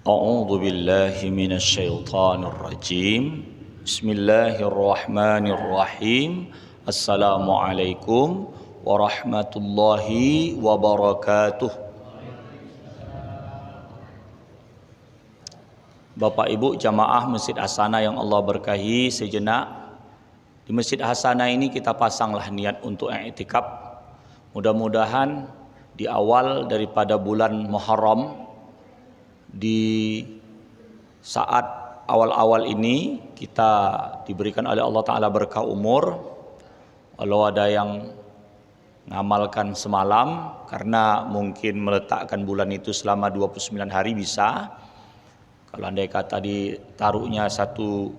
A'udzu billahi minasyaitonir rajim. Bismillahirrahmanirrahim. Assalamualaikum warahmatullahi wabarakatuh. Bapak Ibu jamaah Masjid Hasanah yang Allah berkahi, sejenak di Masjid Hasanah ini kita pasanglah niat untuk i'tikaf. Mudah-mudahan di awal daripada bulan Muharram, di saat awal-awal ini kita diberikan oleh Allah Ta'ala berkah umur. Walau ada yang ngamalkan semalam karena mungkin meletakkan bulan itu selama 29 hari bisa. Kalau andai kata ditaruhnya satu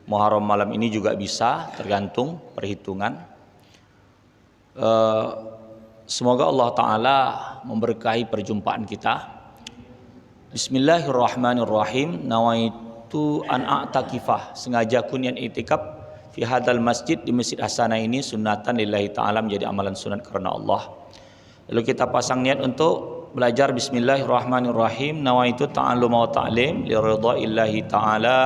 Muharram malam ini juga bisa, tergantung perhitungan. Semoga Allah Ta'ala memberkahi perjumpaan kita. Bismillahirrahmanirrahim. Nawaitu an a'takifah, sengaja ku niat i'tikaf fi hadzal masjid, di Masjid Hasanah ini, sunnatan lillahi ta'ala, menjadi amalan sunat karena Allah. Lalu kita pasang niat untuk belajar Bismillahirrahmanirrahim. Nawaitu ta'allum wa ta'lim li ridhaillahi ta'ala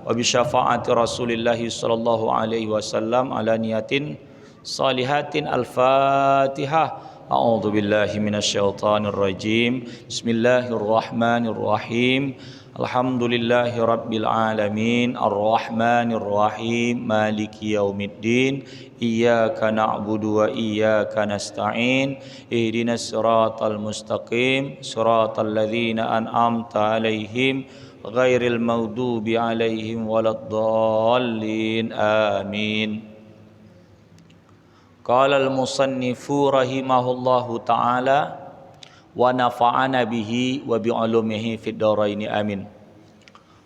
wa bi syafaati Rasulillah sallallahu alaihi wasallam ala niyatin salihatin. Al-Fatihah. A'udzu billahi minasyaitonir rajim. Bismillahirrahmanirrahim. Alhamdulillahi rabbil alamin, arrahmanir rahim, maliki yaumiddin. Iyyaka na'budu wa iyyaka nasta'in. Ihdinas siratal mustaqim, siratal ladzina an'amta 'alaihim ghairil maghdubi 'alaihim waladdallin. Amin. Qala al-musannifu rahimahullahu ta'ala wa nafa'ana bihi wa bi'ulumihi fid dharaini amin.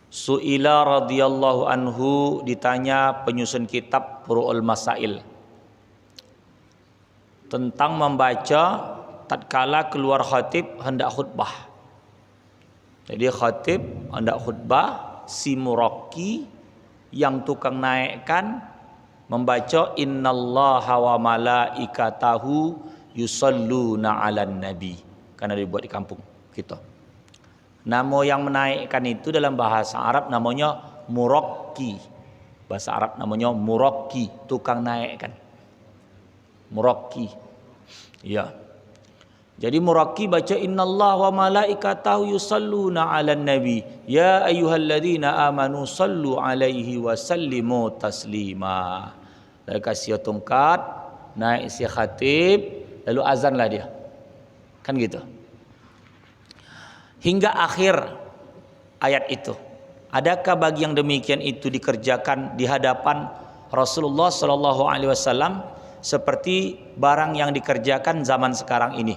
Su'ila radhiyallahu anhu, ditanya penyusun kitab Furu'ul Masail tentang membaca tatkala keluar khatib hendak khutbah. Jadi khatib hendak khutbah, si muraqi yang tukang naikkan membaca innallaha wa malaikatahu yusalluna 'alan nabi, karena dibuat di kampung kita. Nama yang menaikkan itu dalam bahasa Arab namanya muraqi. Bahasa Arab namanya muraqi, tukang naikkan. Muraqi. Ya. Jadi muraqi baca innallaha wa malaikatahu yusalluna 'alan nabi ya ayyuhalladzina amanu sallu 'alaihi wa sallimu taslima. Lalu kasih tongkat, naik si khatib, lalu azanlah dia. Kan gitu. Hingga akhir ayat itu. Adakah bagi yang demikian itu dikerjakan di hadapan Rasulullah sallallahu alaihi wasallam seperti barang yang dikerjakan zaman sekarang ini?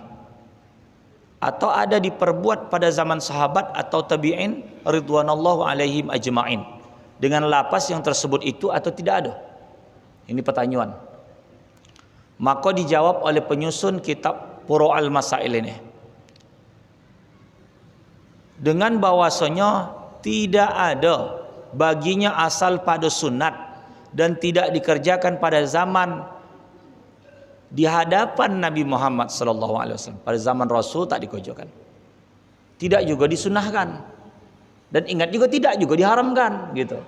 Atau ada diperbuat pada zaman sahabat atau tabi'in ridwanallahu alaihim ajma'in dengan lapas yang tersebut itu, atau tidak ada? Ini pertanyaan. Maka dijawab oleh penyusun kitab Furu'ul Masail ini dengan bahwasanya tidak ada baginya asal pada sunat dan tidak dikerjakan pada zaman di hadapan Nabi Muhammad sallallahu alaihi wasallam. Pada zaman Rasul tak dikerjakan, tidak juga disunahkan, dan ingat juga tidak juga diharamkan gitu.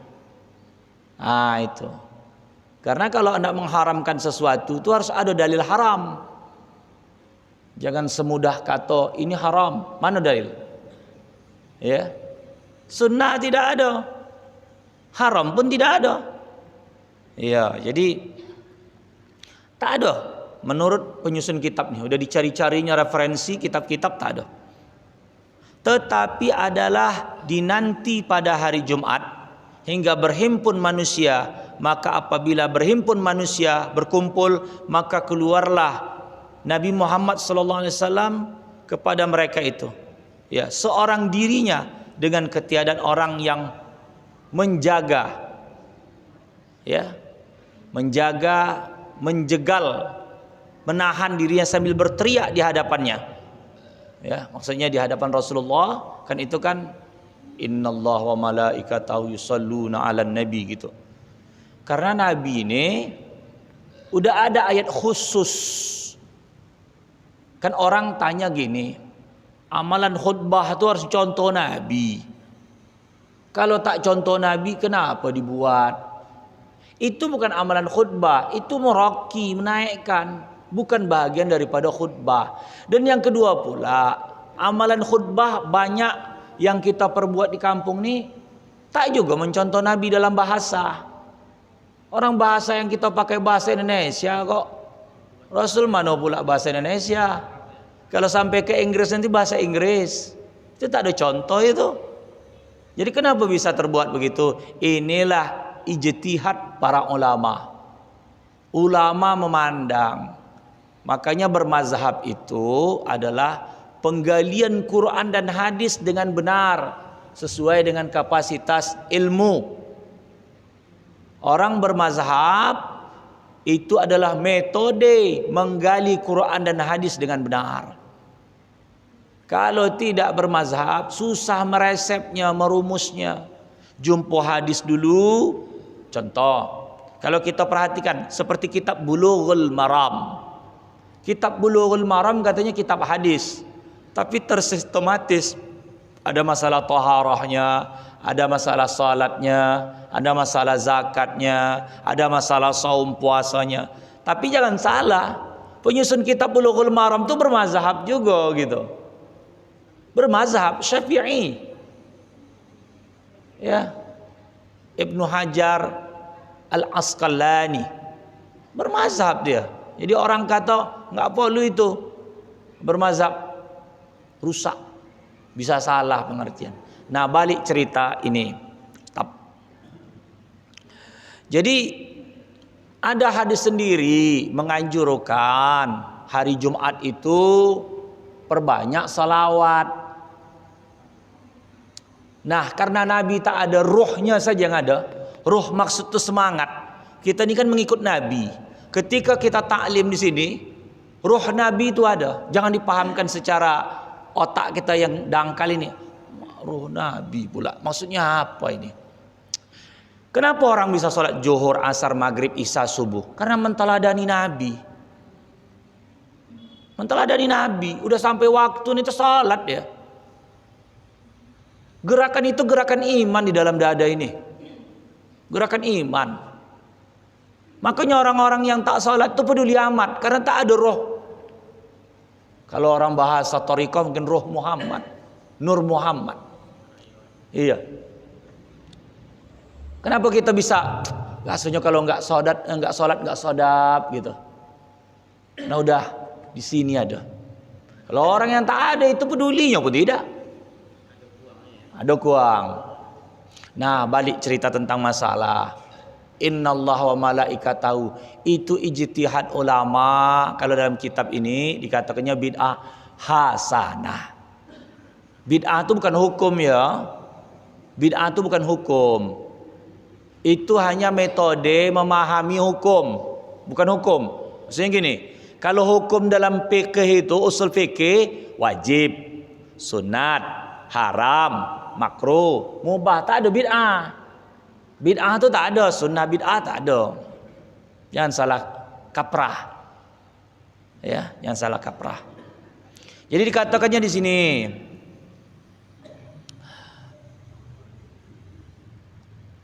Nah itu. Karena kalau anda mengharamkan sesuatu itu harus ada dalil haram. Jangan semudah kata ini haram. Mana dalil? Ya. Sunnah tidak ada, haram pun tidak ada. Ya, jadi tak ada. Menurut penyusun kitab nih, udah dicari-carinya referensi kitab-kitab, tak ada. Tetapi adalah dinanti pada hari Jumat hingga berhimpun manusia. Maka apabila berhimpun manusia, berkumpul, maka keluarlah Nabi Muhammad sallallahu alaihi wasallam kepada mereka itu. Ya, seorang dirinya dengan ketiadaan orang yang menjaga, ya, menjaga, menjegal, menahan dirinya sambil berteriak di hadapannya. Ya, maksudnya di hadapan Rasulullah, kan itu kan innallaha wa malaikatahu yusalluna 'alan nabi gitu. Karena Nabi ini udah ada ayat khusus. Kan orang tanya gini, amalan khutbah itu harus contoh Nabi. Kalau tak contoh Nabi, kenapa dibuat? Itu bukan amalan khutbah, itu meroki, menaikkan, bukan bagian daripada khutbah. Dan yang kedua pula, amalan khutbah banyak yang kita perbuat di kampung ni tak juga mencontoh Nabi dalam bahasa. Orang bahasa yang kita pakai bahasa Indonesia kok. Rasul mana pula bahasa Indonesia? Kalau sampai ke Inggris nanti bahasa Inggris. Itu tak ada contoh itu. Jadi kenapa bisa terbuat begitu? Inilah ijtihad para ulama. Ulama memandang. Makanya bermazhab itu adalah penggalian Quran dan hadis dengan benar sesuai dengan kapasitas ilmu. Orang bermazhab itu adalah metode menggali Quran dan hadis dengan benar. Kalau tidak bermazhab, susah meresepnya, merumusnya. Jumpa hadis dulu. Contoh, kalau kita perhatikan seperti kitab Bulughul Maram. Kitab Bulughul Maram katanya kitab hadis, tapi tersistematis. Ada masalah taharahnya, ada masalah salatnya, ada masalah zakatnya, ada masalah saum puasanya. Tapi jangan salah, penyusun kitab Bulughul Maram itu bermazhab juga gitu. Bermazhab Syafi'i. Ya. Ibnu Hajar Al-Asqalani bermazhab dia. Jadi orang kata enggak perlu itu bermazhab, rusak, bisa salah pengertian. Nah, balik cerita ini. Jadi ada hadis sendiri menganjurkan hari Jumat itu perbanyak salawat. Nah, karena Nabi tak ada, ruhnya saja yang ada. Ruh maksud itu semangat. Kita ini kan mengikut Nabi. Ketika kita taklim di sini, ruh Nabi itu ada. Jangan dipahamkan secara otak kita yang dangkal ini. Ruh Nabi pula. Maksudnya apa ini? Kenapa orang bisa sholat zuhur, asar, maghrib, isya, subuh? Karena menteladani Nabi. Menteladani Nabi. Udah sampai waktu ini sholat ya. Gerakan itu gerakan iman di dalam dada ini. Gerakan iman. Makanya orang-orang yang tak sholat itu peduli amat. Karena tak ada roh. Kalau orang bahasa Thariqah mungkin roh Muhammad. Nur Muhammad. Iya. Kenapa kita bisa? Rasanya kalau nggak sholat nggak sodap gitu. Nah udah di sini ada. Kalau orang yang tak ada itu pedulinya pun tidak. Ada kuang. Nah, balik cerita tentang masalah innallaha wa malaikatahu, itu ijtihad ulama. Kalau dalam kitab ini dikatakannya bid'ah hasanah. Bid'ah itu bukan hukum ya. Bid'ah itu bukan hukum. Itu hanya metode memahami hukum, bukan hukum. Maksudnya gini, kalau hukum dalam fikih itu usul fikih wajib, sunat, haram, makruh, mubah, tak ada bid'ah. Bid'ah itu tak ada, sunnah bid'ah tak ada. Jangan salah kaprah. Ya, jangan salah kaprah. Jadi dikatakannya di sini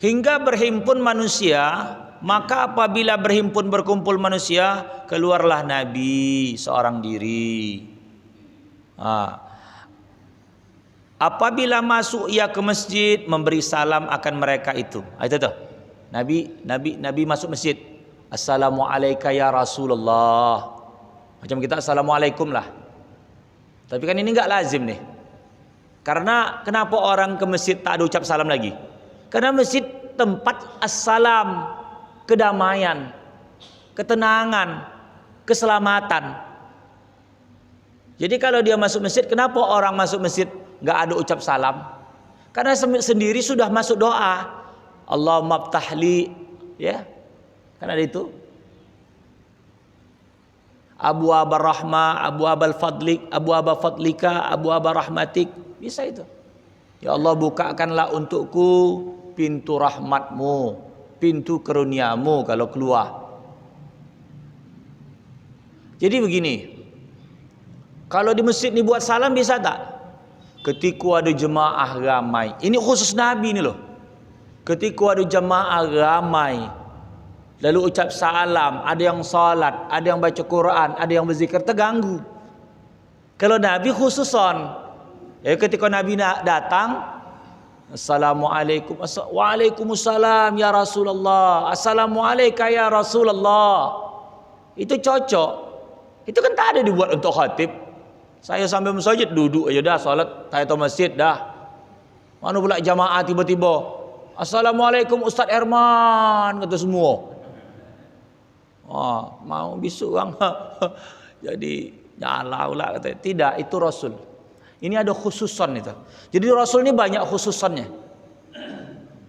hingga berhimpun manusia, maka apabila berkumpul manusia, keluarlah Nabi seorang diri. Apabila masuk ia ke masjid, memberi salam akan mereka itu. Itu tuh. Nabi masuk masjid. Assalamualaikum ya Rasulullah. Macam kita assalamualaikum lah. Tapi kan ini enggak lazim nih. Karena kenapa orang ke masjid tak ada ucap salam lagi? Karena masjid tempat assalam, kedamaian, ketenangan, keselamatan. Jadi kalau dia masuk masjid, kenapa orang masuk masjid nggak ada ucap salam? Karena sendiri sudah masuk doa. Allahumma ftahli, ya. Kan ada itu. Abu abar rahmah, abu abal fadlik, abu abal fadlika, abu abar rahmatik. Bisa itu. Ya Allah, bukakanlah untukku pintu rahmatmu, pintu karuniamu kalau keluar. Jadi begini, kalau di masjid dibuat salam bisa tak? ketika ada jemaah ramai, ini khusus Nabi ni loh. Ketika ada jemaah ramai, lalu ucap salam, ada yang salat, ada yang baca Quran, ada yang berzikir, terganggu. Kalau Nabi khususon, ketika Nabi datang, Assalamualaikum, Waalaikumsalam ya Rasulullah, Assalamualaikum ya Rasulullah. Itu cocok. Itu kan tak ada dibuat untuk khatib. Saya sampai masjid duduk aja dah, salat tahiyatul masjid dah. Mana pula jamaah tiba-tiba, Assalamualaikum Ustaz Herman, kata semua. Mau bisu orang. Jadi nyala pula kata. Tidak, itu Rasul. Ini ada khususan itu. Jadi Rasul ini banyak khususannya.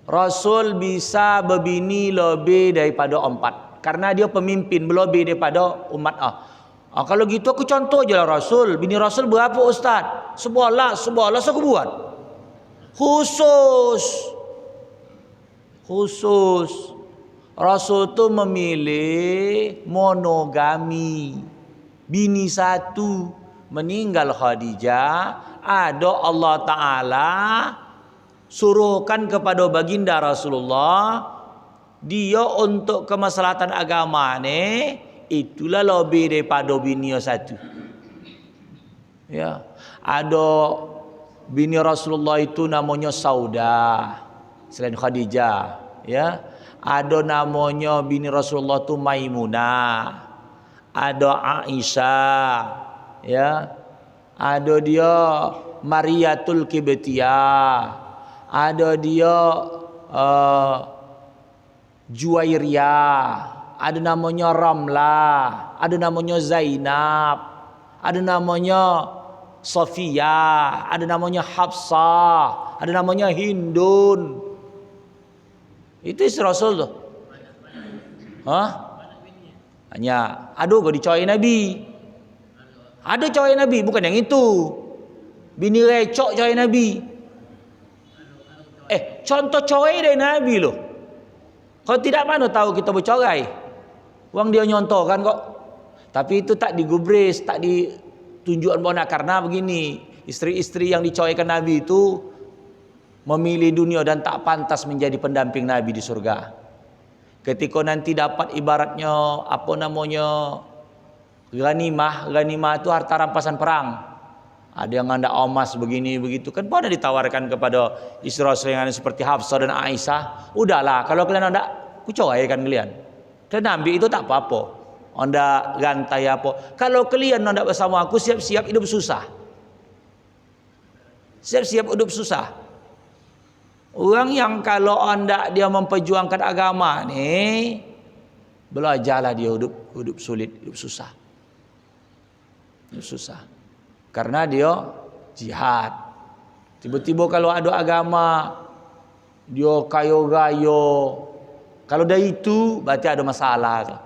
Rasul bisa berbini lebih daripada 4. Karena dia pemimpin, lebih daripada umat. Kalau gitu aku contoh je lah Rasul. Bini Rasul berapa Ustaz? 11 aku buat. Khusus. Rasul tu memilih monogami. Bini satu. Meninggal Khadijah, ada Allah Ta'ala suruhkan kepada baginda Rasulullah, dia untuk kemaslahatan agama ni, itulah lebih daripada bini satu. Ya, ada bini Rasulullah itu namanya Saudah selain Khadijah, ya. Ada namanya bini Rasulullah itu Maimunah, ada Aisyah, ya. Ada dia Mariatul Kibtiyah, ada dia Juwairiyah, ada namanya Ramlah, ada namanya Zainab, ada namanya Sofiyah, ada namanya Hafsah, ada namanya Hindun. Itu istri Rasul tu. Hanya aduh kau dicoy Nabi. Ada coy Nabi, bukan yang itu. Bini recok coy Nabi. Contoh coy dari Nabi loh. Kalau tidak mana tahu kita bercorai. Wang dia nyontohkan kok. Tapi itu tak digubris, tak ditunjukkan bona, karena begini, istri-istri yang dicoykan Nabi itu memilih dunia dan tak pantas menjadi pendamping Nabi di surga. Ketika nanti dapat ibaratnya apa namanya ghanimah itu harta rampasan perang. Ada yang anda emas begini begitu, kan pada ditawarkan kepada istri Rasul yang seperti Hafsah dan Aisyah. Udahlah, kalau kalian anda kucoaikan kalian. Dan ambil itu tak apa-apa. Anda gantai apa? Kalau kalian anda bersama aku, siap-siap hidup susah. Siap-siap hidup susah. Orang yang kalau anda dia memperjuangkan agama ni, belajarlah dia hidup sulit, hidup susah. Hidup susah. Karena dia jihad. Tiba-tiba kalau ada agama, dia kayo-gayo. Kalau dah itu, berarti ada masalah.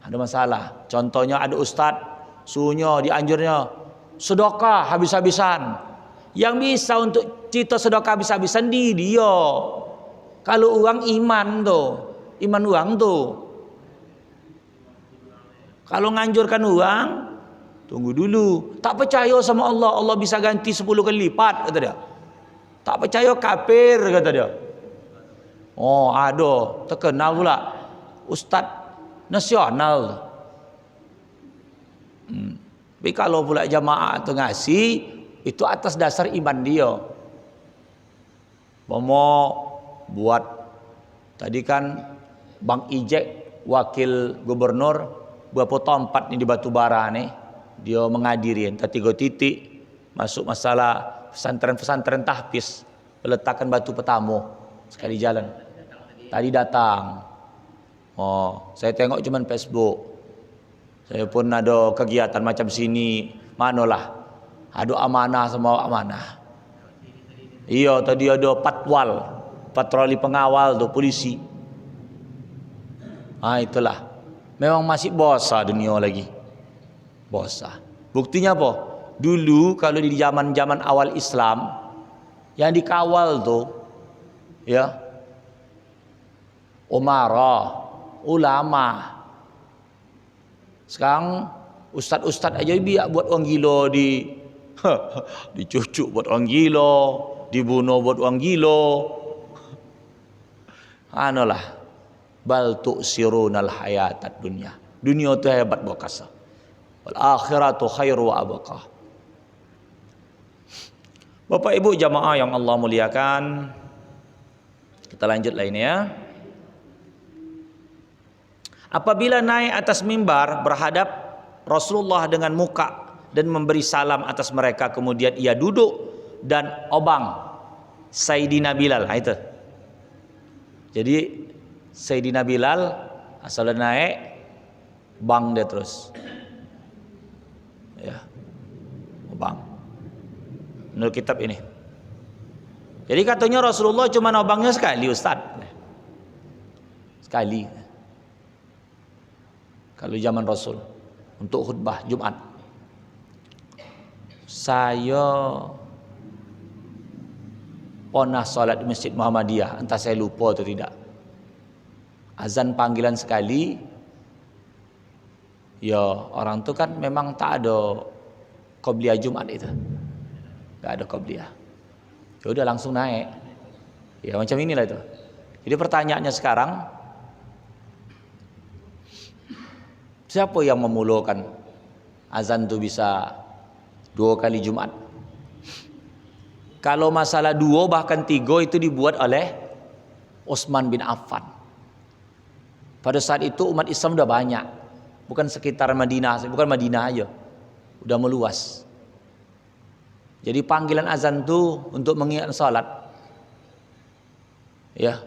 Ada masalah. Contohnya ada ustaz, suruhnya, dianjurnya, sedekah habis-habisan. Yang bisa untuk cerita sedekah habis-habisan dia. Kalau orang iman orang tu. Kalau nganjurkan orang, tunggu dulu. Tak percaya sama Allah, Allah bisa ganti 10 kali lipat, kata dia. Tak percaya kafir, kata dia. Ada terkenal pula ustaz nasional. Tapi kalau pula jamaah tu ngasih, itu atas dasar iman dia. Buat tadi kan Bang Ijek, wakil gubernur, berapa tempat ni di Batubara ni, dia menghadiri entah 3 titik masuk masalah pesantren-pesantren tahfiz, peletakan batu pertama sekali jalan. Tadi datang. Saya tengok cuman Facebook. Saya pun ada kegiatan macam sini, manalah ada amanah sama amanah. Iya, tadi ada patroli pengawal tu, polisi. Itulah. Memang masih bosa dunia lagi. Bosa. Buktinya apa? Dulu kalau di zaman-zaman awal Islam, yang dikawal tu, ya, umarah, ulama. Sekarang ustaz-ustaz aja biar buat orang gila di dicucuk buat orang gila, dibunuh buat orang gila. Anolah, bal tu'sirunal hayatad dunya. Dunia itu hebat berkasa. Wal akhiratu khairu wa abqa. Bapak Ibu jamaah yang Allah muliakan, kita lanjut lainnya. Apabila naik atas mimbar berhadap Rasulullah dengan muka dan memberi salam atas mereka, kemudian ia duduk dan obang Sayyidina Bilal. Nah, itu. Jadi Sayyidina Bilal asal naik bang dia terus. Ya. Obang. Menurut kitab ini. Jadi katanya Rasulullah cuma obangnya sekali, Ustaz. Sekali. Kalau zaman Rasul untuk khutbah Jumat. Saya pernah salat di Masjid Muhammadiyah, entah saya lupa atau tidak. Azan panggilan sekali. Ya, orang tu kan memang tak ada qobliyah Jumat itu. Tak ada qobliyah. Ya udah langsung naik. Ya macam inilah itu. Jadi pertanyaannya sekarang, siapa yang memulakan azan tu bisa 2 kali Jumat? Kalau masalah 2 bahkan 3 itu dibuat oleh Utsman bin Affan. Pada saat itu umat Islam sudah banyak, bukan sekitar Madinah, bukan Madinah aja, udah meluas. Jadi panggilan azan itu untuk mengingat salat. Ya.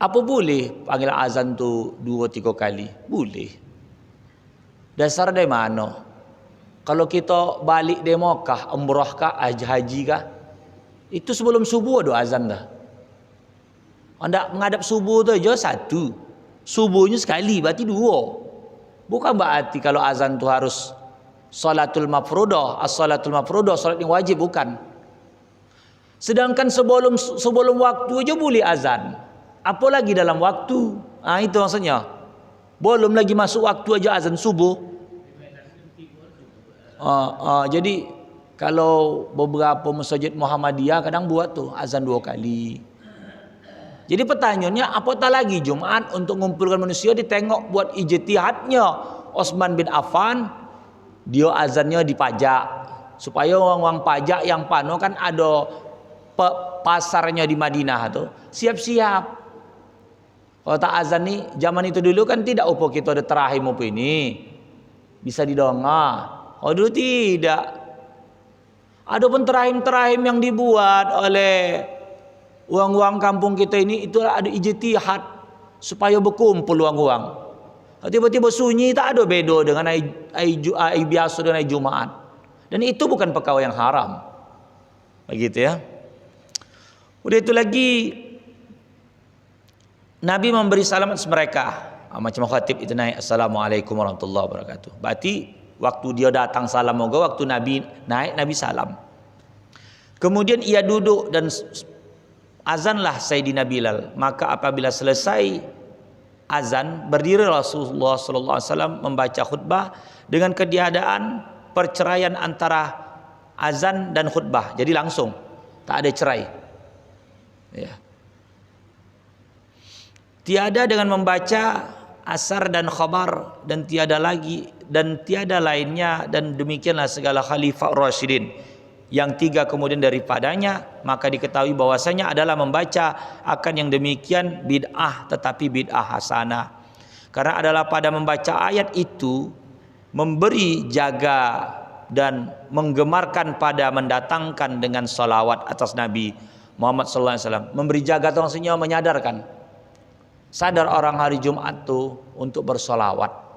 Apa boleh panggilan azan tu 2-3 kali? Boleh. Dasar dari mana? Kalau kita balik dari Mekah, umrah kah, haji kah, itu sebelum subuh ada azan dah. Anda menghadap subuh tu aja 1. Subuhnya sekali, berarti 2. Bukan berarti kalau azan tu harus salatul mafrudah, as-salatul mafrudah, salat yang wajib, bukan. Sedangkan sebelum waktu aja boleh azan. Apalagi dalam waktu. Ah itu maksudnya. Belum lagi masuk waktu aja azan subuh. Jadi kalau beberapa masjid Muhammadiyah kadang buat tuh azan 2 kali. Jadi pertanyaannya, apatah lagi Jumat untuk mengumpulkan manusia, ditengok buat ijtihadnya Utsman bin Affan, dia azannya dipajak supaya orang-orang pajak yang pano kan ada pasarnya di Madinah tuh siap-siap. Kalau tak azan nih zaman itu dulu kan tidak apa kita ada terahim apa ini bisa didengar. Oh dulu tidak. Ada pun terahim-terahim yang dibuat oleh uang-uang kampung kita ini, itu ada ijtihad supaya berkumpul uang-uang. Tiba-tiba sunyi, tak ada beda dengan ai biasa dengan ai Jumat. Dan itu bukan perkara yang haram. Begitu ya. Udah itu lagi Nabi memberi salam atas mereka. Macam khatib itu naik, Assalamualaikum warahmatullahi wabarakatuh. Berarti waktu dia datang salam moga, waktu Nabi naik Nabi salam. Kemudian ia duduk dan azanlah Sayyidina Bilal. Maka apabila selesai azan, berdiri Rasulullah SAW membaca khutbah dengan ketiadaan perceraian antara azan dan khutbah. Jadi langsung, tak ada cerai. Ya. Tiada dengan membaca asar dan khabar, dan tiada lagi dan tiada lainnya, dan demikianlah segala khalifah Rasyidin yang 3 kemudian daripadanya, maka diketahui bahwasanya adalah membaca akan yang demikian bid'ah, tetapi bid'ah hasanah. Karena adalah pada membaca ayat itu memberi jaga dan menggemarkan pada mendatangkan dengan salawat atas Nabi Muhammad SAW. Memberi jaga itu maksudnya menyadarkan. Sadar orang hari Jumat tu untuk bersolawat.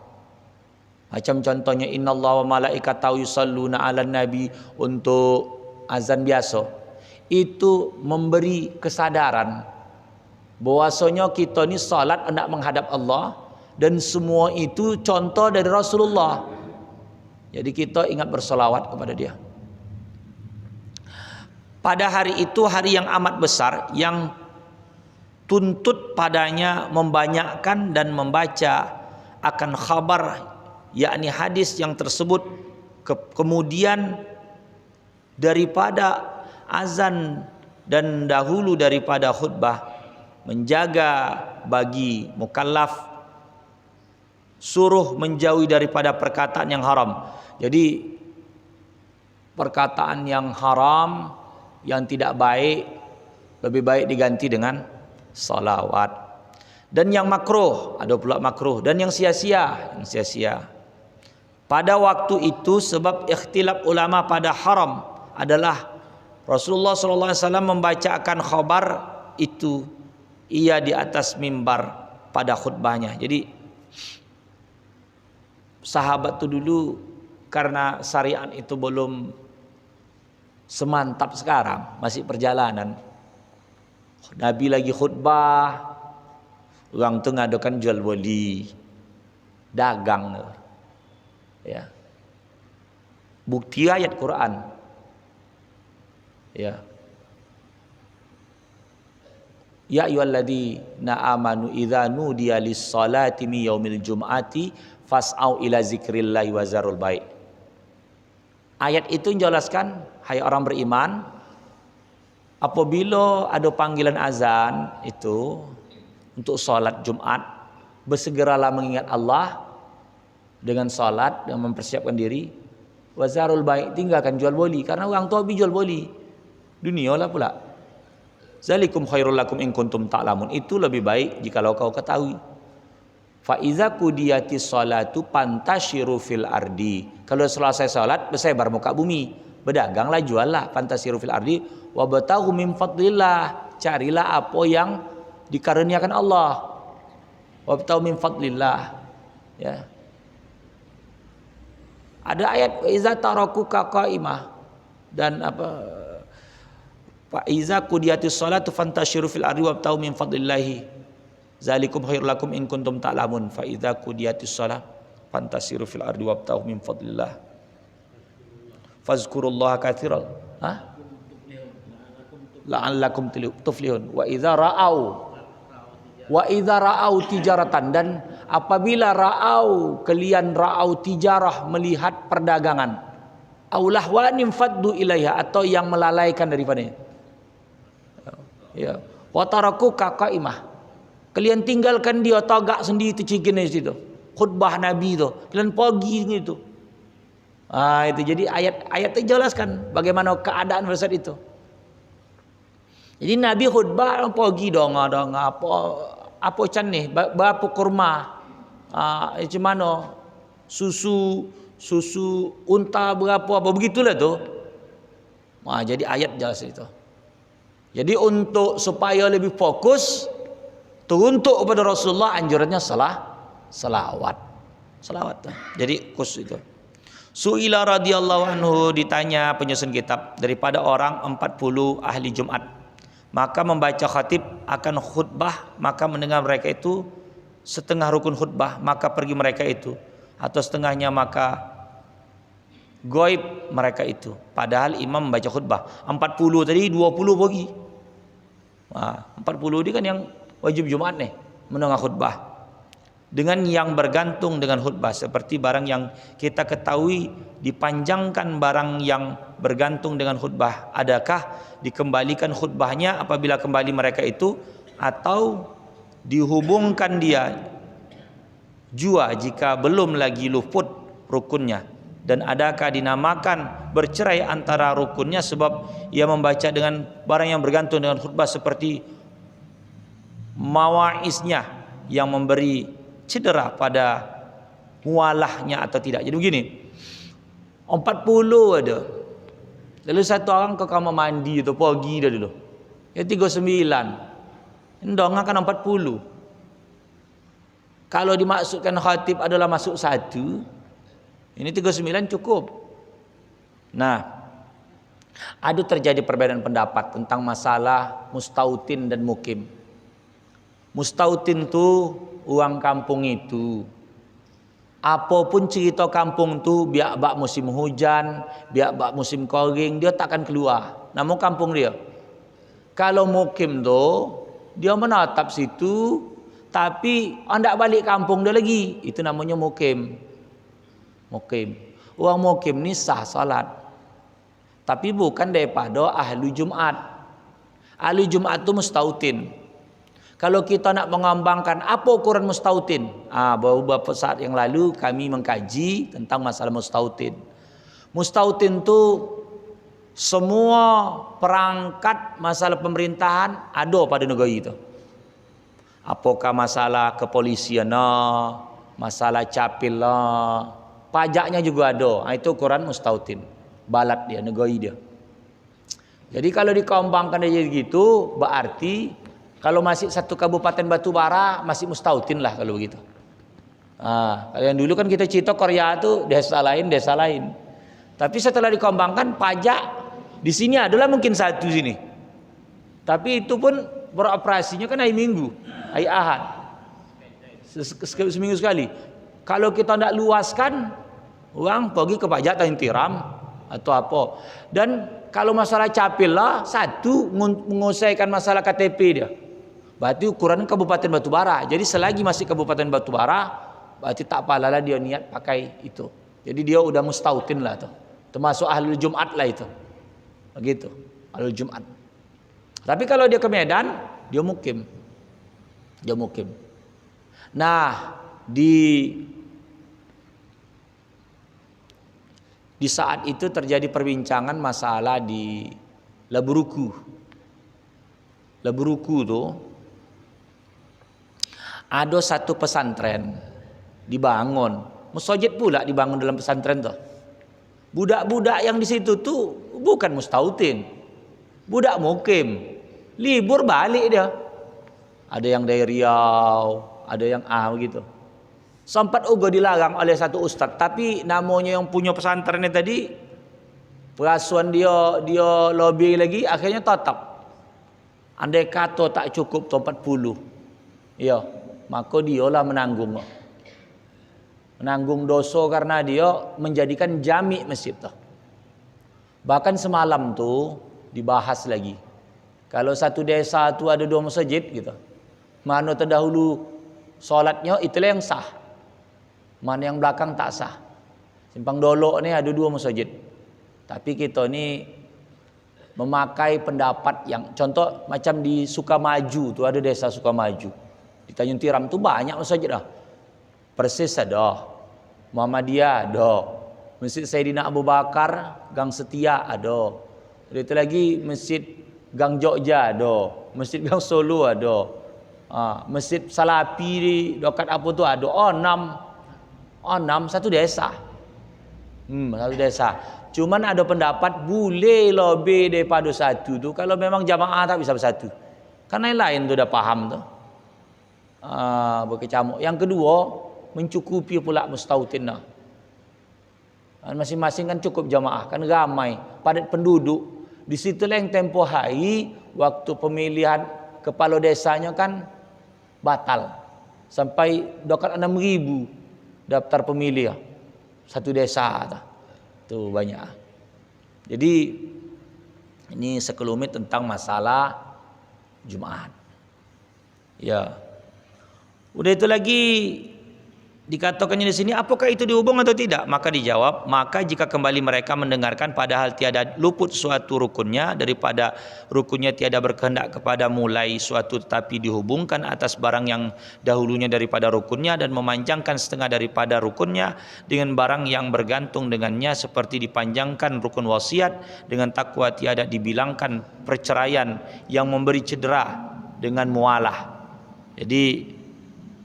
Macam contohnya innallaha wa malaikatahu yusalluna 'alan nabi untuk azan biasa. Itu memberi kesadaran bahwasanya kita ni salat hendak menghadap Allah, dan semua itu contoh dari Rasulullah. Jadi kita ingat bersolawat kepada dia. Pada hari itu hari yang amat besar yang tuntut padanya membanyakkan dan membaca akan khabar, yakni hadis yang tersebut, kemudian daripada azan dan dahulu daripada khutbah, menjaga bagi mukallaf, suruh menjauhi daripada perkataan yang haram. Jadi perkataan yang haram, yang tidak baik, lebih baik diganti dengan salawat. Dan yang makruh, ada pula makruh, dan yang sia-sia, pada waktu itu, sebab ikhtilaf ulama pada haram adalah Rasulullah SAW membacakan khabar itu ia di atas mimbar pada khutbahnya. Jadi sahabat itu dulu, karena syariat itu belum semantap sekarang, masih perjalanan, Nabi lagi khutbah, orang tu ngadakan jual beli, dagang, ya. Bukti ayat Quran, ya. Ya ayyuhalladzina amanu idza nudiya lis-salati min yaumil jum'ati fas'au ila zikrillahi wa zarul bai'. Ayat itu menjelaskan, hai orang beriman, apabila ada panggilan azan itu untuk salat Jumat, bersegeralah mengingat Allah dengan salat dan mempersiapkan diri. Wa zarul bai', tinggalkan jual beli, karena orang tua jual beli dunia lah pula. Zalikum khairul lakum in kuntum ta'lamun, itu lebih baik jikalau kau ketahui. Fa iza qudiyatis salatu pantashiru fil ardi, kalau selesai salat bersebar muka bumi, berdaganglah, juallah, pantashiru fil ardi wabtaghu min fadlillah, carilah apa yang dikaruniakan Allah, wabtaghu min fadlillah, ya. Ada ayat iza tarakuka qaimah, dan apa, fa iza qudiyatis salatu fantashiru fil ardi wabtaghu min fadlillahi zalikum khairul lakum in kuntum ta'lamun. Fa iza qudiyatis salat fantashiru fil ardi wabtaghu min fadlillah fazkurullaha katsiran la'allakum tuflihun. Wa idza ra'au tijaratan, dan apabila kalian ra'au tijarah, melihat perdagangan, aulah wanim faddu ilaiha, atau yang melalaikan daripadanya, ya, wa taraku qaimah, kalian tinggalkan dia tagak sendiri tercigin di situ, khutbah Nabi itu kalian pergi gitu. Itu jadi ayat itu jelaskan bagaimana keadaan pada saat itu. Jadi Nabi khutbah pergi dong apa can nih, berapa kurma, macam mana, susu unta berapa, begitulah tuh. Jadi ayat jelas itu. Jadi untuk supaya lebih fokus, teruntuk kepada Rasulullah, anjurannya salawat. Jadi khusus itu. Su'ila radhiyallahu anhu, ditanya penyusun kitab daripada orang 40 ahli Jumat, maka membaca khatib akan khutbah, maka mendengar mereka itu setengah rukun khutbah, maka pergi mereka itu, atau setengahnya maka goib mereka itu. Padahal imam membaca khutbah 40 tadi 20 pergi. 40 ini kan yang wajib Jumat nih, mendengar khutbah. Dengan yang bergantung dengan khutbah, seperti barang yang kita ketahui dipanjangkan barang yang bergantung dengan khutbah, adakah dikembalikan khutbahnya apabila kembali mereka itu, atau dihubungkan dia jua jika belum lagi luput rukunnya, dan adakah dinamakan bercerai antara rukunnya sebab ia membaca dengan barang yang bergantung dengan khutbah seperti mawaiznya yang memberi cedera pada mualahnya atau tidak. Jadi begini, 40 ada, lalu satu orang ke kamar mandi itu pergi dah dulu, ya 39 endong akan 40. Kalau dimaksudkan khatib adalah masuk satu, ini 39 cukup. Nah, ada terjadi perbedaan pendapat tentang masalah mustautin dan mukim. Mustautin itu uang kampung itu, apapun cerita kampung tu, biar bak musim hujan, biar bak musim kering, dia takkan keluar. Namun kampung dia. Kalau mukim tu, dia menatap situ, tapi hendak balik kampung dia lagi. Itu namanya mukim. Mukim. Orang mukim ni sah salat. Tapi bukan daripada ahli Jumat. Ahli Jumat itu mustautin. Kalau kita nak mengembangkan apa ukuran mustautin, beberapa saat yang lalu kami mengkaji tentang masalah mustautin. Mustautin itu semua perangkat masalah pemerintahan ada pada negara itu. Apakah masalah kepolisian, masalah capil, pajaknya juga ada. Itu ukuran mustautin. Balat dia, negara dia. Jadi kalau dikembangkan aja gitu, berarti kalau masih satu kabupaten batubara masih mustautin lah kalau begitu. Kalau yang dulu kan kita cerita Korea itu desa lain. Tapi setelah dikembangkan pajak di sini adalah mungkin satu sini. Tapi itu pun beroperasinya kan hari Minggu, hari Ahad. Seminggu sekali. Kalau kita tidak luaskan, orang pergi ke pajak Tanjung Tiram atau apa. Dan kalau masalah capil lah, satu mengusahakan masalah KTP dia. Berarti ukuran Kabupaten Batubara. Jadi selagi masih Kabupaten Batubara, berarti tak apalah dia niat pakai itu. Jadi dia udah mustautin lah tuh. Termasuk ahli Jumat lah itu. Begitu, ahli Jumat. Tapi kalau dia ke Medan, dia mukim. Nah, di saat itu terjadi perbincangan masalah di Laburuku. Laburuku tuh ada satu pesantren dibangun. Masjid pula dibangun dalam pesantren tuh. Budak-budak yang di situ tuh bukan mustautin. Budak mukim. Libur balik dia. Ada yang dari Riau, ada yang gitu. Sempat juga dilarang oleh satu ustaz, tapi namanya yang punya pesantrennya tadi perasuan dia lobby lagi, akhirnya tetap. Andai kata tak cukup 40. Ya, maka dialah menanggung dosa karena dia menjadikan jami masjid tu. Bahkan semalam tu dibahas lagi. Kalau satu desa tu ada 2 masjid gitu. Mana terdahulu solatnya itulah yang sah. Mana yang belakang tak sah. Simpang Dolok ni ada 2 masjid. Tapi kita ni memakai pendapat yang contoh macam di Sukamaju tu ada desa Sukamaju. Di Tanjung Tiram tu banyak masjid dah. Persis ada. Muhammadiyah ada. Masjid Saidina Abu Bakar Gang Setia ada. Itu lagi Masjid Gang Jogja ada. Masjid Gang Solo ada. Masjid Salapi di dekat apa tu ada. 6 satu desa. Satu desa. Cuman ada pendapat boleh lebih daripada satu tu kalau memang jamaah tak bisa bersatu. Karena yang lain tu dah faham tu. Berkecamuk. Yang kedua, mencukupi pula mustautin. Masing-masing kan cukup jamaah, kan ramai, padat penduduk. Di situlah yang tempoh hari waktu pemilihan kepala desanya kan batal. Sampai dekat 6,000 daftar pemilih satu desa tu banyak. Jadi ini sekelumit tentang masalah Jumat. Ya. Udah itu lagi dikatakannya di sini, apakah itu dihubung atau tidak? Maka dijawab, maka jika kembali mereka mendengarkan padahal tiada luput suatu rukunnya, daripada rukunnya tiada berkehendak kepada mulai suatu tetapi dihubungkan atas barang yang dahulunya daripada rukunnya dan memanjangkan setengah daripada rukunnya dengan barang yang bergantung dengannya, seperti dipanjangkan rukun wasiat dengan takwa tiada dibilangkan perceraian yang memberi cedera dengan mualah. Jadi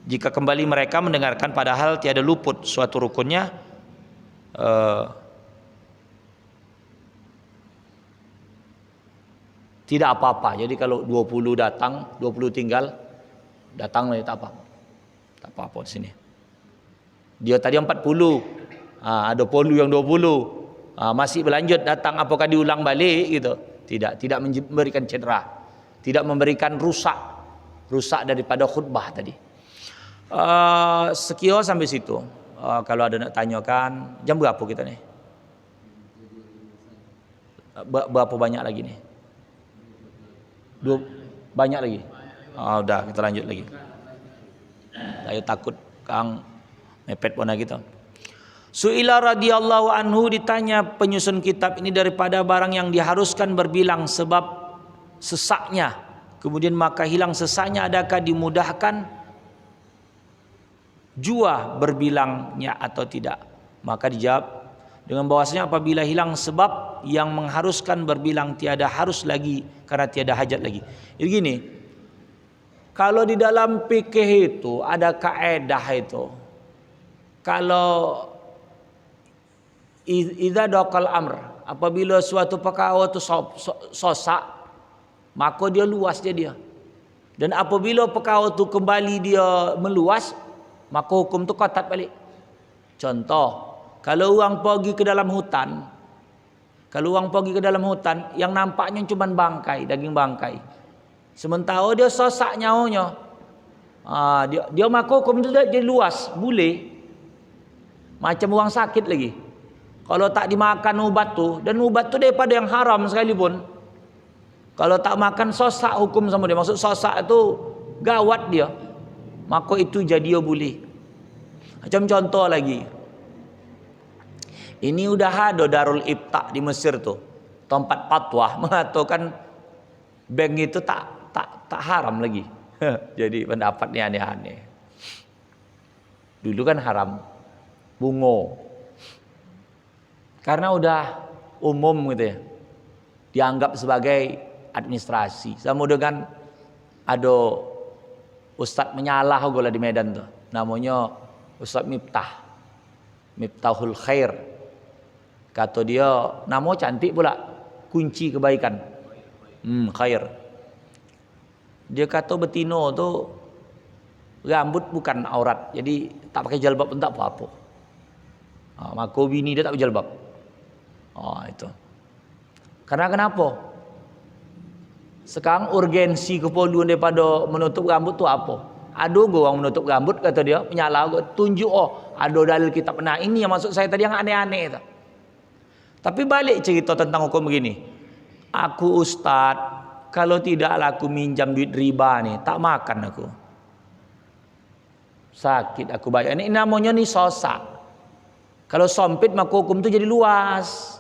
jika kembali mereka mendengarkan padahal tiada luput suatu rukunnya, tidak apa-apa. Jadi kalau 20 datang, 20 tinggal, datang lah, tak apa. Tak apa-apa di sini. Dia tadi 40, ada polu yang 20, masih berlanjut datang, apakah diulang balik gitu? Tidak memberikan cedera, tidak memberikan rusak daripada khutbah tadi. Sekian sampai situ. Kalau ada nak tanyakan, jam berapa kita ni? Berapa banyak lagi ni? Banyak lagi. Udah kita lanjut lagi. Saya takut Kang mepet pun kita. Su'ila radhiyallahu anhu, ditanya penyusun kitab ini daripada barang yang diharuskan berbilang sebab sesaknya, kemudian maka hilang sesaknya, adakah dimudahkan jua berbilangnya atau tidak? Maka dijawab dengan bahwasanya apabila hilang sebab yang mengharuskan berbilang, tiada harus lagi karena tiada hajat lagi. Jadi gini, kalau di dalam fikih itu ada kaedah itu, kalau idza daqal amr, apabila suatu perkara itu sosak, maka dia luas dia. Dan apabila perkara itu kembali dia meluas, maka hukum itu qatat balik. Contoh, kalau orang pergi ke dalam hutan, yang nampaknya cuma bangkai, daging bangkai. Sementara dia sosak nyawanya, dia maka hukum itu jadi luas, boleh. Macam orang sakit lagi. Kalau tak dimakan ubat tu, dan ubat tu daripada yang haram sekalipun, kalau tak makan sosak hukum sama dia. Maksud sosak itu gawat dia, maka itu jadi dia boleh. Macam contoh lagi, ini udah ada Darul Ifta di Mesir tu, tempat fatwa mengatakan bank itu tak haram lagi. Jadi pendapatnya aneh-aneh. Dulu kan haram bungo, karena udah umum gitu ya, dianggap sebagai administrasi. Sama dengan ada ustadz menyalah gola di Medan tuh, namanya Ustadz Miftahul Khair. Kata dia, nama cantik pula, kunci kebaikan. Khair. Dia kata betino tuh rambut bukan aurat, jadi tak pakai jalbab pun tak apa-apa. Maka bini dia tak pakai jalbab. Itu. Karena kenapa? Sekarang urgensi keperluan daripada menutup rambut tu apa? Ada orang menutup rambut, kata dia, penyalah, tunjuk ada dalil kitab. Nah, ini yang maksud saya tadi yang aneh-aneh tu. Tapi balik cerita tentang hukum begini. Aku ustaz, kalau tidaklah aku minjam duit riba nih, tak makan aku. Sakit aku bayar. Ini namanya nih sosak. Kalau sempit maka hukum tu jadi luas.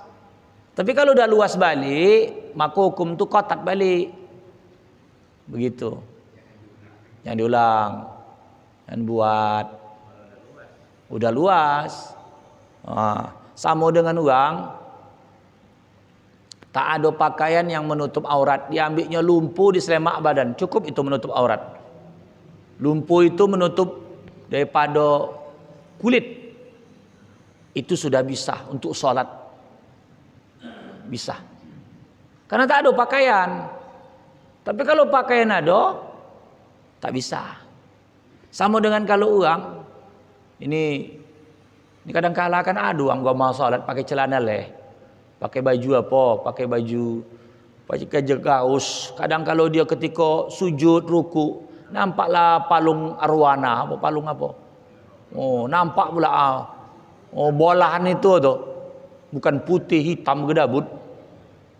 Tapi kalau udah luas balik, maka hukum tu kotak balik. Begitu. Yang diulang, yang buat. Udah luas. Sama dengan orang, tak ada pakaian yang menutup aurat, diambilnya lumpuh diselemak badan, cukup itu menutup aurat. Lumpuh itu menutup daripada kulit, itu sudah bisa untuk sholat, bisa, karena tak ada pakaian. Tapi kalau pakaian ada, tak bisa. Sama dengan kalau orang ini kadang kala kan ada orang gak mau sholat pakai celana leh, pakai baju apa, pakai gaus. Kadang kalau dia ketika sujud ruku, nampaklah palung arwana, palung apa? Nampak pula bolahan itu tu bukan putih, hitam gedabut.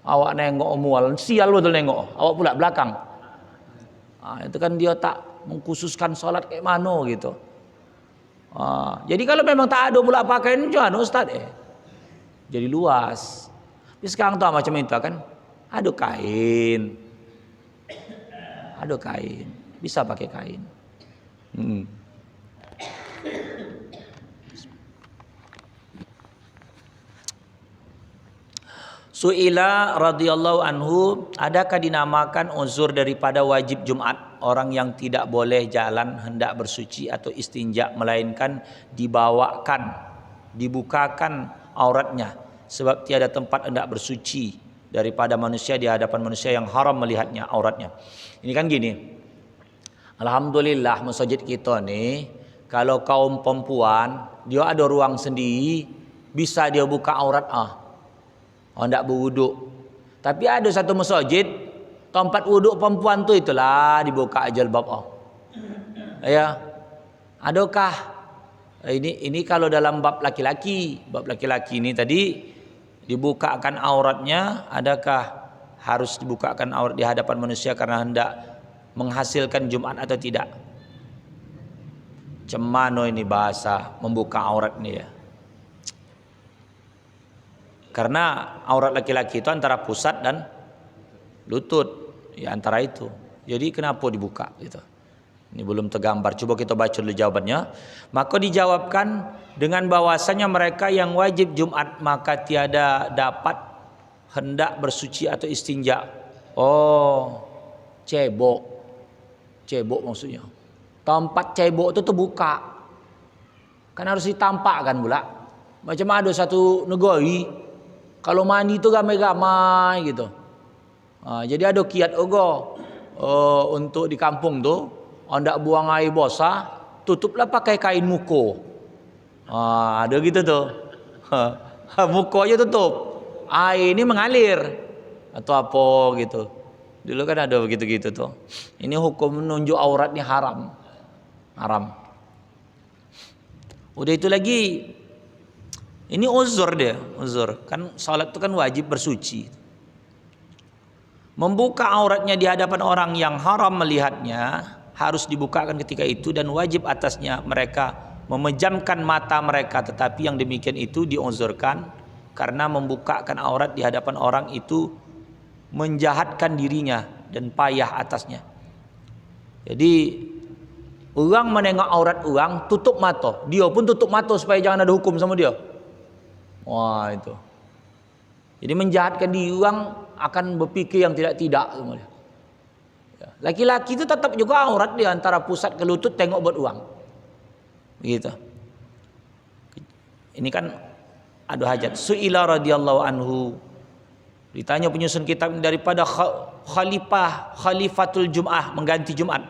Awak nengok mual, sial betul nengok. Awak pula belakang. Itu kan dia tak mengkhususkan solat kayak mana gitu. Jadi kalau memang tak ada pula pakaian, macam mana ustaz? Jadi luas. Tapi sekarang tuh macam itu kan, ada kain, bisa pakai kain. Su'ila radhiyallahu anhu, adakah dinamakan uzur daripada wajib Jumat orang yang tidak boleh jalan hendak bersuci atau istinja, melainkan dibukakan auratnya sebab tiada tempat hendak bersuci daripada manusia di hadapan manusia yang haram melihatnya auratnya. Ini kan gini, alhamdulillah masjid kita nih, kalau kaum perempuan dia ada ruang sendiri, bisa dia buka aurat hendak berwuduk. Tapi ada satu masjid tempat wuduk perempuan tu itulah dibuka jalbab. Ya. Adakah ini kalau dalam bab laki-laki ini tadi dibukakan auratnya, adakah harus dibukakan aurat di hadapan manusia karena hendak menghasilkan Jumat atau tidak? Cemano ini bahasa membuka aurat ni ya. Karena aurat laki-laki itu antara pusat dan lutut, ya antara itu. Jadi kenapa dibuka gitu? Ini belum tergambar. Coba kita baca dulu jawabannya. Maka dijawabkan dengan bahwasanya mereka yang wajib Jumat maka tiada dapat hendak bersuci atau istinja. Oh, cebok. Cebok maksudnya. Tempat cebok itu terbuka. Kan harus ditampakkan pula. Macam ada satu negeri kalau mandi itu gamai-gamai gitu. Jadi ada kiat ogo untuk di kampung tuh, hendak buang air basah, tutuplah pakai kain muko. Ada gitu tuh. Muko aja tutup. Air ini mengalir atau apa gitu. Dulu kan ada begitu-gitu tuh. Ini hukum menunjuk aurat ini haram. Haram. Udah itu lagi, ini uzur dia, uzur. Kan salat itu kan wajib bersuci. Membuka auratnya di hadapan orang yang haram melihatnya harus dibukakan ketika itu dan wajib atasnya mereka memejamkan mata mereka, tetapi yang demikian itu diuzurkan karena membukakan aurat di hadapan orang itu menjahatkan dirinya dan payah atasnya. Jadi orang menengok aurat orang tutup mata, dia pun tutup mata supaya jangan ada hukum sama dia. Wah itu. Jadi menjahatkan diri orang akan berpikir yang tidak-tidak. Laki-laki itu tetap juga aurat dia antara pusat ke lutut tengok buat uang. Begitu. Ini kan ada hajat. Su'ila radhiyallahu anhu. Ditanya penyusun kitab daripada khalifatul Jum'ah, mengganti Jumat.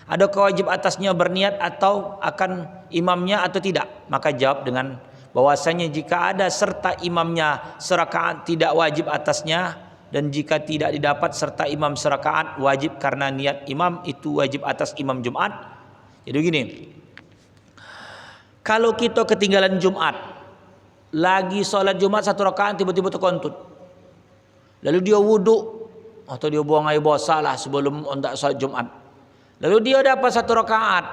Adakah wajib atasnya berniat atau akan imamnya atau tidak? Maka jawab dengan bahwasanya jika ada serta imamnya serakaat tidak wajib atasnya, dan jika tidak didapat serta imam serakaat wajib karena niat imam itu wajib atas imam Jumat. Jadi begini, kalau kita ketinggalan Jumat, lagi sholat Jumat 1 rakaat tiba-tiba terkontut, lalu dia wudhu atau dia buang air basah lah sebelum untuk sholat Jumat, lalu dia dapat 1 rakaat,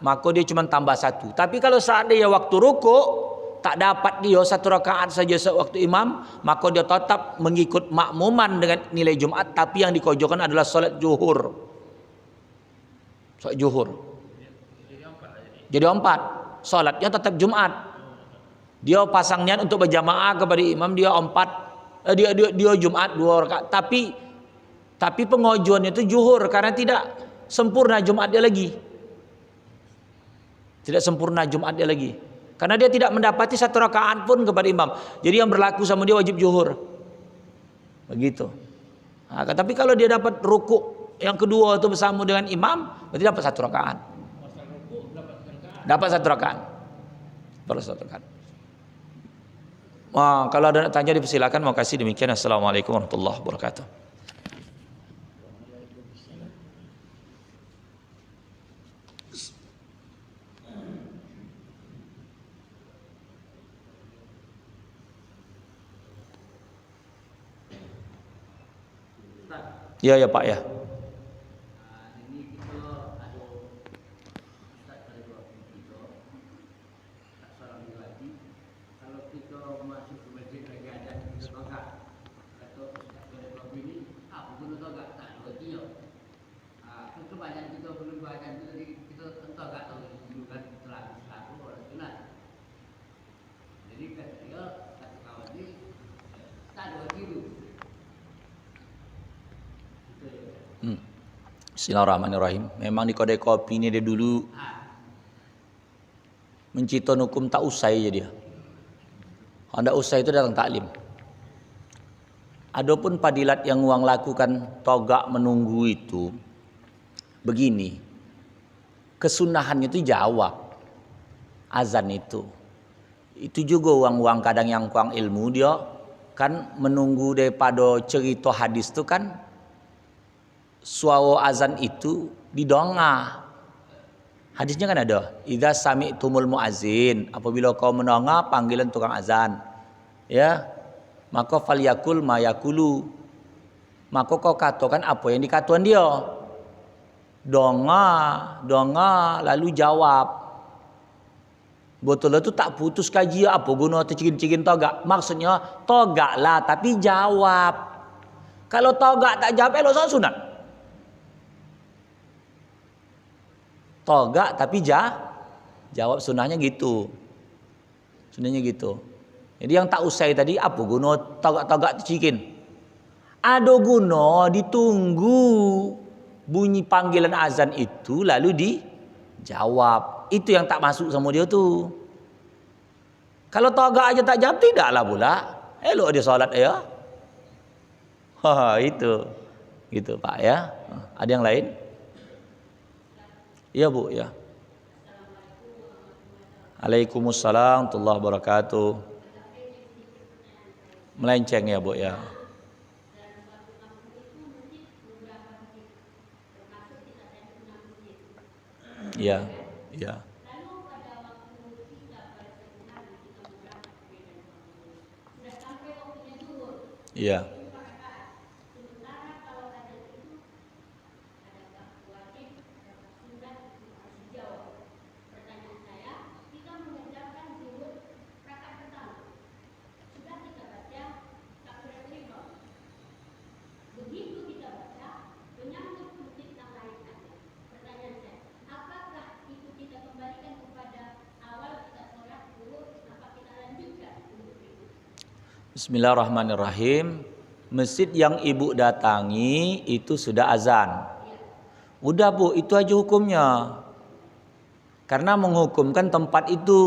maka dia cuma tambah 1. Tapi kalau saat dia waktu rukuk tak dapat dia 1 rakaat saja sewaktu imam, maka dia tetap mengikut makmuman dengan nilai Jumat, tapi yang dikojokan adalah sholat zuhur. Sholat zuhur. Jadi 4. Sholatnya tetap Jumat. Dia pasang niat untuk berjamaah kepada imam, dia 4. Dia Jumat 2 rakaat. Tapi pengojuannya itu zuhur karena tidak sempurna Jumat dia lagi. Tidak sempurna Jumat dia lagi. Karena dia tidak mendapati 1 rakaat pun kepada imam. Jadi yang berlaku sama dia wajib zuhur. Begitu. Nah, tapi kalau dia dapat rukuk yang kedua itu bersama dengan imam, berarti dapat 1 rakaat. Dapat 1 rakaat. Baru 1 rakaat. Wah, kalau ada nak tanya dipersilakan. Mau kasih demikian. Assalamualaikum warahmatullahi wabarakatuh. Ya ya Pak ya. Ini kita ada Ustaz dari waktu kita tak seorang lagi. Kalau kita masuk ke masjid lagi ada kita togak. Kata Ustaz dari waktu ini, apa guna togak tak dua dia. Itu banyak kita belum baca itu jadi kita togak tahu dulu kan selalu orang sunat. Jadi kata dia kata kawan ini tak dua dia. Bismillahirrahmanirrahim. Memang di kedai kopi ini dia dulu mencipta hukum tak usai je dia. Hendak usai itu datang taklim. Adapun padilat yang uang lakukan togak menunggu itu begini. Kesunahannya itu jawab azan itu. Itu juga uang-uang kadang yang kurang ilmu dia kan menunggu daripada cerita hadis itu kan suara azan itu didongah. Hadisnya kan ada, idza sami'tumul muazzin, apabila kau mendengar panggilan tukang azan, ya, maka falyakul ma yakulu, maka kau katakan apa yang dikatakan dia. Donga lalu jawab. Botol itu tak putus kaji apa guna tercigin-cigin togak. Maksudnya togak lah tapi jawab. Kalau togak tak jawab elok soal sunat. Togak tapi jawab sunahnya gitu. Sunahnya gitu. Jadi yang tak usai tadi apa guna togak-togak tercigin. Ada guna ditunggu bunyi panggilan azan itu lalu dijawab. Itu yang tak masuk sama dia tu. Kalau togak aja tak jawab tidaklah pula. Elok dia solat ya. Itu. Gitu Pak ya. Ada yang lain? Iya Bu ya. Waalaikumsalam warahmatullahi wabarakatuh. Melenceng ya Bu ya. Iya, iya. Iya. Bismillahirrahmanirrahim. Masjid yang ibu datangi itu sudah azan. Udah Bu, itu aja hukumnya. Karena menghukumkan tempat itu.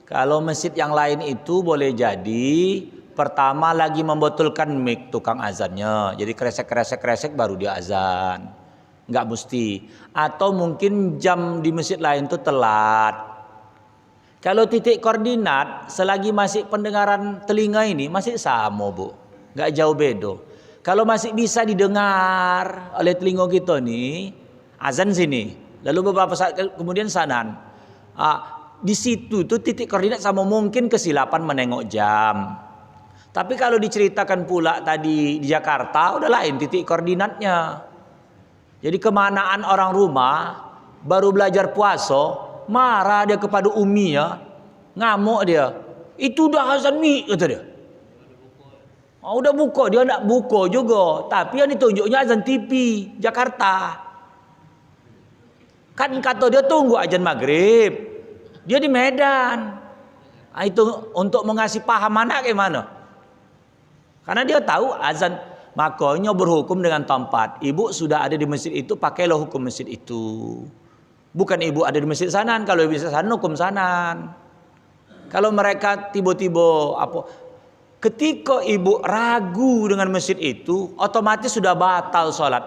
Kalau masjid yang lain itu boleh jadi pertama lagi membetulkan mic tukang azannya. Jadi kresek baru dia azan. Enggak mesti. Atau mungkin jam di masjid lain itu telat. Kalau titik koordinat selagi masih pendengaran telinga ini masih sama Bu, nggak jauh beda. Kalau masih bisa didengar oleh telinga kita nih, azan sini, lalu beberapa saat kemudian sanan. Di situ tuh titik koordinat sama mungkin kesilapan menengok jam. Tapi kalau diceritakan pula tadi di Jakarta udah lain titik koordinatnya. Jadi kemanaan orang rumah baru belajar puasa. Marah dia kepada umi ya, ngamuk dia. Itu udah azan mi kata dia. Udah buka, dia nak buka juga. Tapi yang ditunjuknya azan TV Jakarta. Kan kata dia tunggu azan maghrib. Dia di Medan. Itu untuk mengasih paham anak gimana? Karena dia tahu azan, makanya berhukum dengan tempat. Ibu sudah ada di masjid itu, pakailah hukum masjid itu. Bukan ibu ada di masjid sanan, kalau bisa sanan hukum sanan. Kalau mereka tiba-tiba ketika ibu ragu dengan masjid itu, otomatis sudah batal sholat.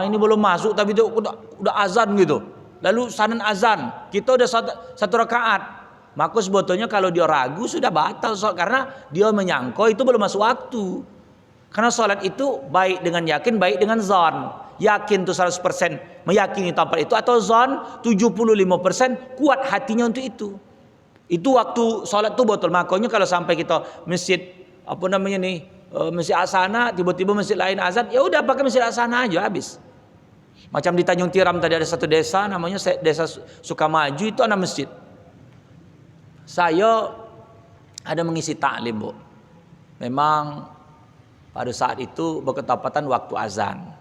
Ini belum masuk tapi itu udah azan gitu. Lalu sanan azan, kita udah satu rakaat. Maka sebetulnya kalau dia ragu sudah batal sholat karena dia menyangka itu belum masuk waktu. Karena sholat itu baik dengan yakin, baik dengan zon. Yakin tuh 100% meyakini tempat itu, atau zon 75% kuat hatinya untuk itu. Itu waktu sholat tuh betul. Makanya kalau sampai kita masjid masjid Asana, tiba-tiba masjid lain azan, ya udah pakai masjid Asana aja habis. Macam di Tanjung Tiram tadi ada satu desa namanya Desa Sukamaju, itu ada masjid. Saya ada mengisi taklim Bu. Memang pada saat itu berketepatan waktu azan.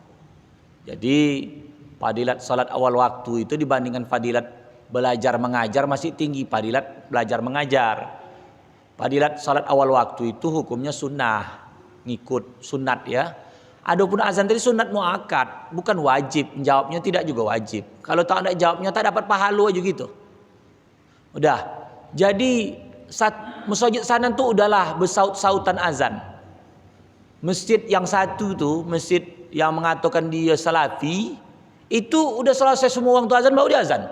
Jadi fadilat salat awal waktu itu dibandingkan fadilat belajar mengajar masih tinggi fadilat belajar mengajar. Fadilat salat awal waktu itu hukumnya sunnah, ngikut sunat ya. Adapun azan tadi sunat muakkad, bukan wajib. Jawabnya tidak juga wajib. Kalau tak ada jawabnya tak dapat pahala aja gitu. Udah. Jadi masjid sanan tuh udahlah bersaut-sautan azan. Masjid yang satu tuh, masjid yang mengatakan dia salafi, itu udah selesai semua waktu azan baru dia azan.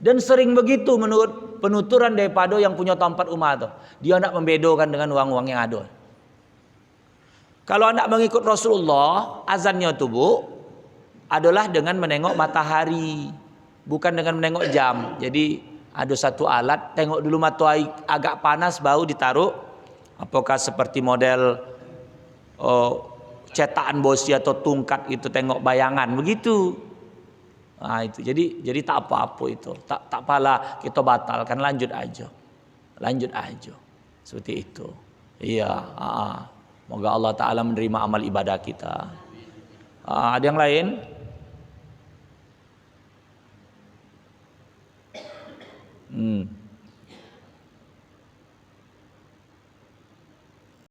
Dan sering begitu menurut penuturan daripada yang punya tempat umat tuh. Dia nak membedakan dengan uang-uang yang ada. Kalau anda mengikut Rasulullah, azannya tuh Bu adalah dengan menengok matahari, bukan dengan menengok jam. Jadi ada satu alat, tengok dulu matahari agak panas baru ditaruh. Apakah seperti model cetakan bosi atau tungkat itu, tengok bayangan begitu. Nah, itu jadi tak apa-apa itu. Tak pala kita batalkan, lanjut aja. Lanjut aja. Seperti itu. Iya, moga Allah taala menerima amal ibadah kita. Ada yang lain?